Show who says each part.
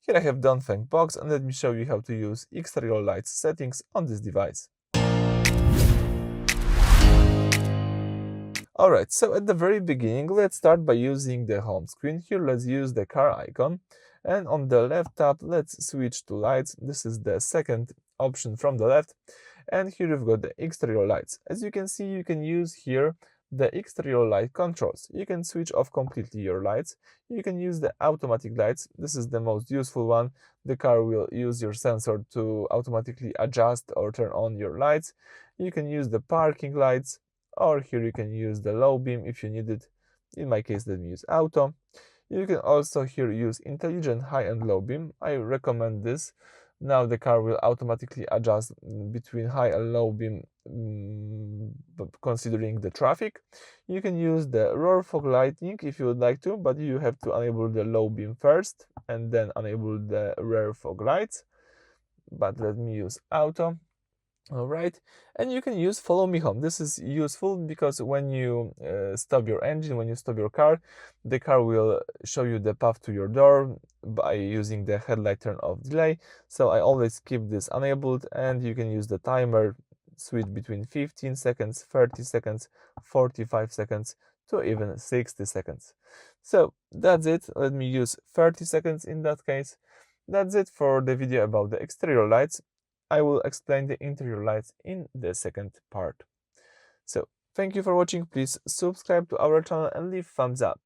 Speaker 1: Here I have Dongfeng Box, and let me show you how to use exterior lights settings on this device. Alright, so at the very beginning, let's start by using the home screen. Here let's use the car icon, and on the left tab let's switch to lights. This is the second option from the left, and here you've got the exterior lights. As you can see, you can use here the exterior light controls. You can switch off completely your lights. You can use the automatic lights. This is the most useful one. The car will use your sensor to automatically adjust or turn on your lights. You can use the parking lights, or here you can use the low beam if you need it. In my case, let me use auto. You can also here use intelligent high and low beam. I recommend this. Now the car will automatically adjust between high and low beam considering the traffic. You can use the rear fog lighting if you would like to, but you have to enable the low beam first and then enable the rear fog lights. But let me use auto. Alright, and you can use follow me home. This is useful because when you stop your engine, when you stop your car, the car will show you the path to your door by using the headlight turn off delay. So I always keep this enabled, and you can use the timer, switch between 15 seconds, 30 seconds, 45 seconds to even 60 seconds. So that's it. Let me use 30 seconds in that case. That's it for the video about the exterior lights. I will explain the interior lights in the second part. So, thank you for watching. Please subscribe to our channel and leave thumbs up.